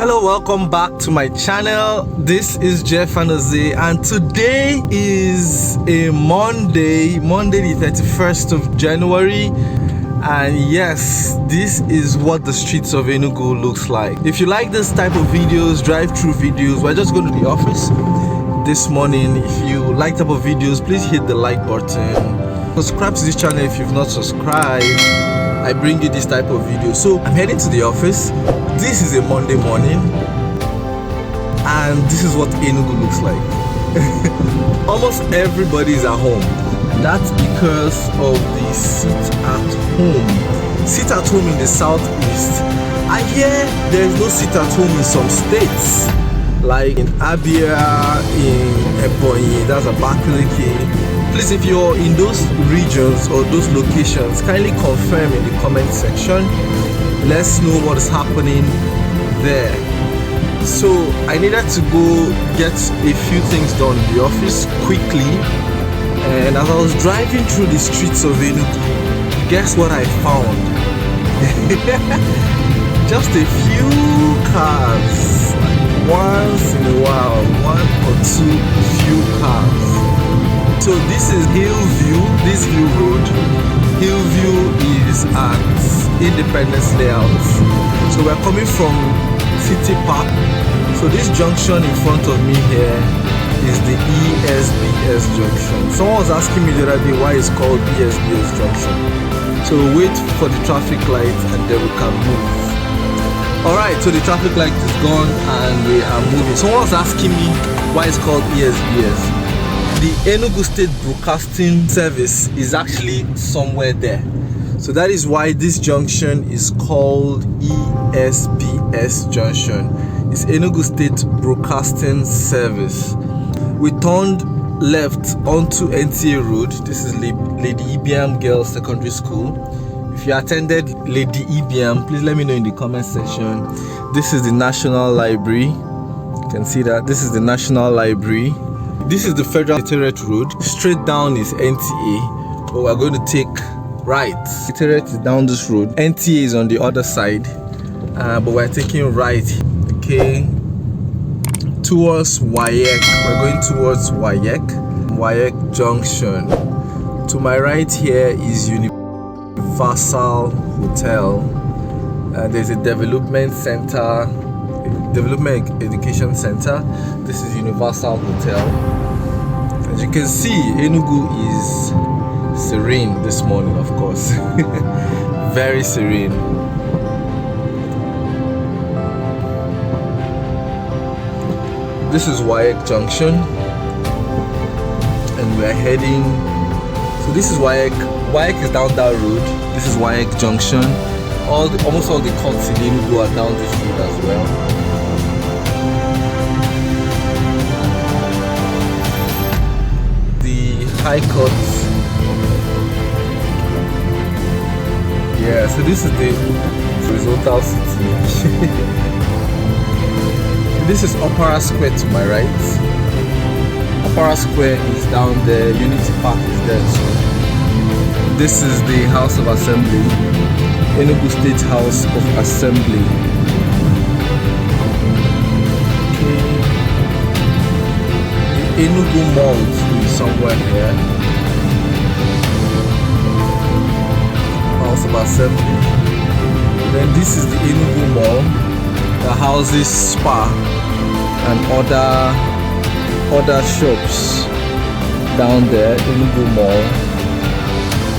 Hello, welcome back to my channel. This is Jeff Anozie, and today is a Monday the 31st of January. And yes, this is what the streets of Enugu looks like. If you like this type of videos, drive-through videos, we're just going to the office this morning. If you like type of videos, please hit the like button. Subscribe to this channel if you've not subscribed. I bring you this type of video. So I'm heading to the office. This is a Monday morning, and this is what Enugu looks like. Almost everybody is at home. That's because of the sit at home. Sit at home in the southeast. I hear there's no sit at home in some states, like in Abia, in Eboh, that's abakaliki. Please, if you're in those regions or those locations, kindly confirm in the comment section. Let's know what is happening there. So I needed to go get a few things done in the office quickly, and as I was driving through the streets of Enugu, guess what I found? Just a few cars, once in a while, one or two few cars. So this is Hillview, this View Road. Hillview is at Independence Layout. So we're coming from City Park. So this junction in front of me here is the ESBS junction. Someone was asking me the other day why it's called ESBS junction. So wait for the traffic light and then we can move. Alright, so the traffic light is gone and we are moving. Someone was asking me why it's called ESBS. The Enugu State Broadcasting Service is actually somewhere there. So that is why this junction is called ESBS junction. It's Enugu State Broadcasting Service. We turned left onto NTA Road. This is Lady Ibiam Girls Secondary School. If you attended Lady Ibiam, please let me know in the comment section. This is the National Library. You can see that. This is the National Library. This is the Federal Secretariat Road. Straight down is NTA, but we're going to take right. Secretariat is down this road. NTA is on the other side, but we're taking right. Okay, towards WAEC. We're going towards WAEC Junction. To my right here is Universal Hotel. There's a development center. Development Education Center. This is Universal Hotel. As you can see, Enugu is serene this morning, of course. Very serene. This is WAEC Junction, and we're heading. So this is WAEC. WAEC is down that road. This is WAEC Junction. Almost all the courts in Enugu are down this road as well. High Court. Yeah, so this is the horizontal city. This is Okpara Square to my right. Okpara Square is down there. Unity Park is there too. This is the House of Assembly, Enugu State House of Assembly. Okay. The Enugu Mall somewhere here. House of Assembly. Then this is the Enugu Mall that houses spa and other shops down there. Enugu Mall.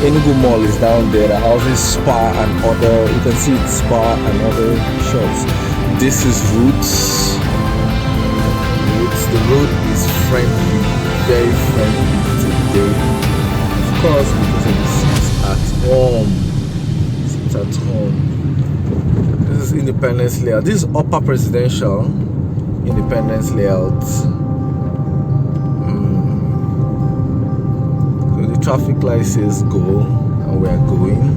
Enugu Mall is down there that houses spa and other. You can see it's spa and other shops. This is Roots. The road is friendly, very friendly today. Of course, because of the seats at home. Seats at home. This is Independence Layout. This is Upper Presidential Independence Layout. So the traffic light says go, and we're going.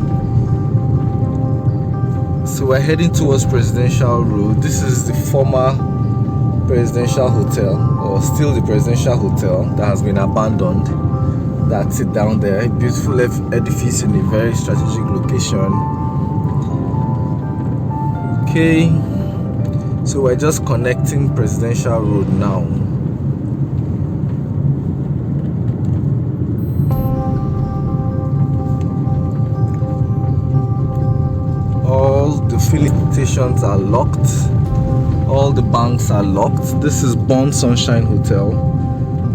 So we're heading towards Presidential Road. This is the former Presidential Hotel, or still the Presidential Hotel that has been abandoned. That's it down there. A beautiful edifice in a very strategic location. Okay, So we're just connecting Presidential Road now. All the filling stations are locked. All the banks are locked. This is Bond Sunshine Hotel.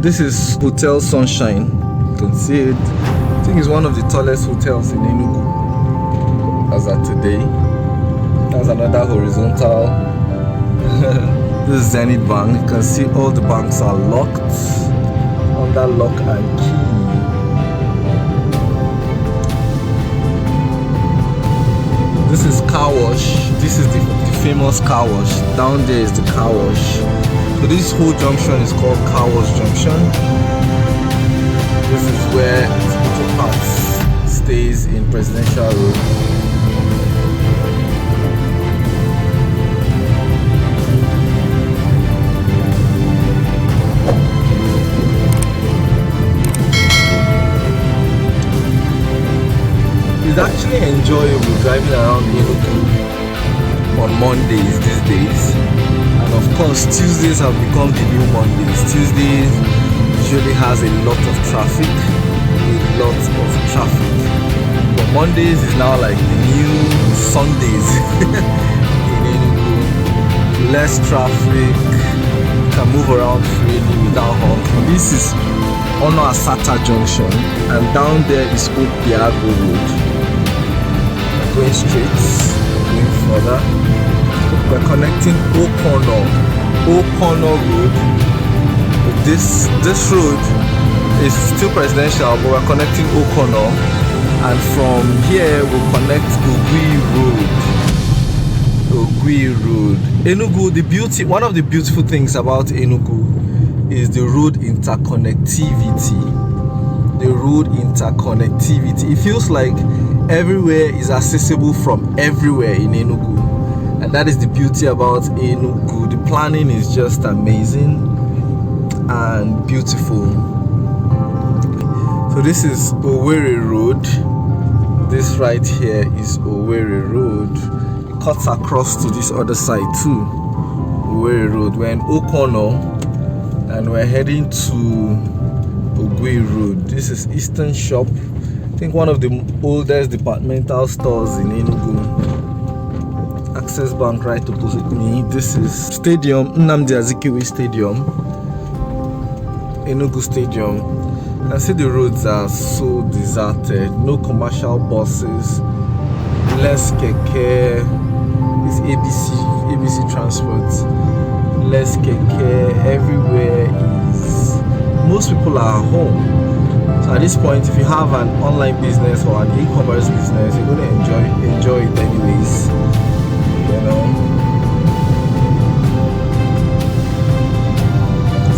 This is Hotel Sunshine. You can see it. I think it's one of the tallest hotels in Enugu as at today. That's another horizontal. This is Zenith Bank. You can see all the banks are locked under lock and key. This is car wash. This is the famous car wash. Down there is the car wash. So this whole junction is called Car Wash Junction. This is where Auto Parts stays in Presidential Road. It's actually enjoyable driving around Enugu on Mondays these days, and of course Tuesdays have become the new Mondays. Tuesdays usually has a lot of traffic, but Mondays is now like the new Sundays in Enugu. Less traffic, you can move around freely without honking. This is Asata Junction, and down there is Okpara Road. Going straight, going further. We're connecting Okpara Road. This road is still presidential, but we're connecting Okpara, and from here we'll connect Ogui Road. Enugu, one of the beautiful things about Enugu is the road interconnectivity. It feels like everywhere is accessible from everywhere in Enugu, and that is the beauty about Enugu. The planning is just amazing and beautiful. So this is Owerri Road. This right here is Owerri Road. It cuts across to this other side too. Owerri Road. We're in Okpara and we're heading to Ogui Road. This is Eastern Shop. I think one of the oldest departmental stores in Enugu. Access Bank right opposite me. This is Stadium, Nnamdi Azikiwe Stadium, Enugu Stadium. And see the roads are so deserted. No commercial buses, less keke. It's ABC Transport. Less keke. Everywhere is. Most people are home. So at this point, if you have an online business or an e-commerce business, you're going to enjoy it anyways. You know.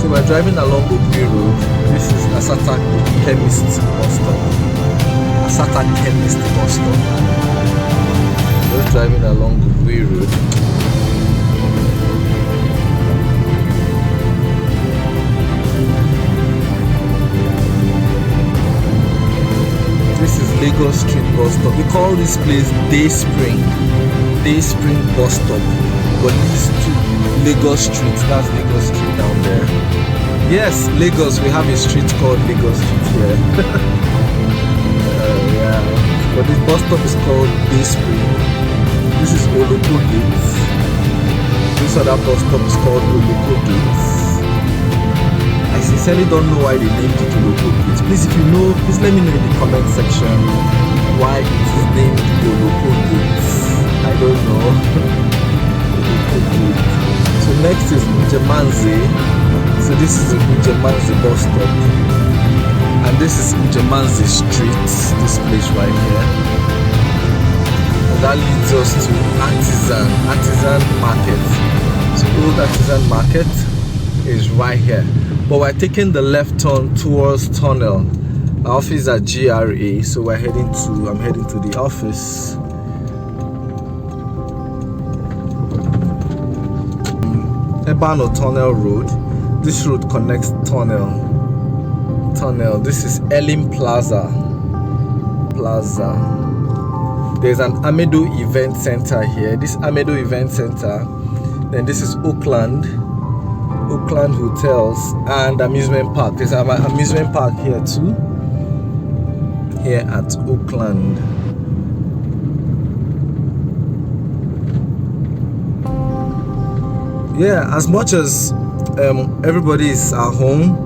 So we're driving along Ogui Road. This is Asata Chemist bus stop. Just driving along Ogui Road. This is Lagos Street bus stop. We call this place Day Spring bus stop, but leads to Lagos Street. That's Lagos Street down there. Yes, Lagos. We have a street called Lagos Street here. Yeah, but this bus stop is called Day Spring. This is Oloko Gate. This other bus stop is called Oloko Gate. I sincerely don't know why they named it Oloko Gate. Please, if you know, please let me know in the comment section why it is named Oloko Gate. I don't know. Oloko Gate. So next is Njemanze. So this is the Njemanze bus stop, and this is Njemanze Street. This place right here. And that leads us to Artisan Market. So old Artisan Market is right here. But we're taking the left turn towards Tunnel. Our office is at GRA, so I'm heading to the office. Ebeano Tunnel Road. This road connects Tunnel. This is Elim Plaza. There's an Amedo Event Center here. This Amedo Event Center Then this is Oakland Hotels and Amusement Park. There's an amusement park here too, here at Oakland. Yeah, as much as everybody is at home,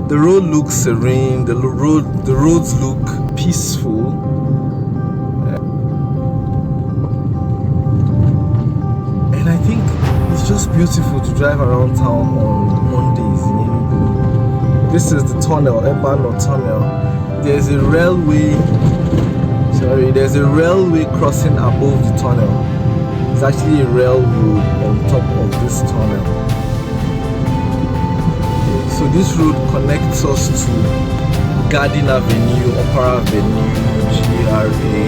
the road looks serene, the roads look peaceful. And I think it's just beautiful to drive around town on Mondays in Enugu. This is the tunnel, Ebeano Tunnel. There's a railway crossing above the tunnel. It's actually a railroad on top of this tunnel. So this road connects us to Garden Avenue, Okpara Avenue, GRA,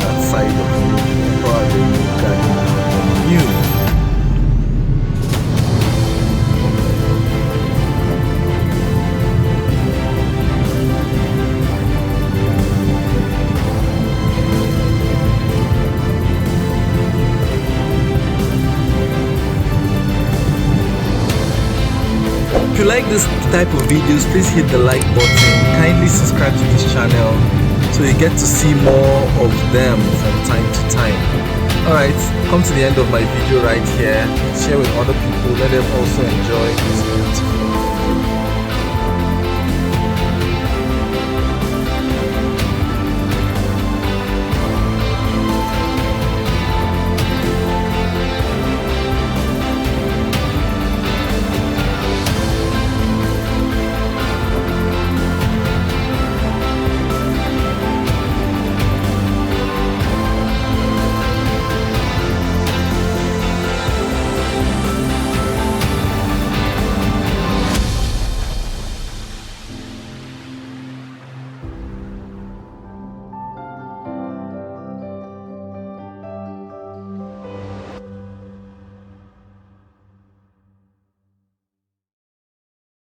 that side of Okpara Avenue, Garden Avenue. If you like this type of videos, please hit the like button. Kindly subscribe to this channel so you get to see more of them from time to time. Alright, come to the end of my video right here. Share with other people, let them also enjoy this beautiful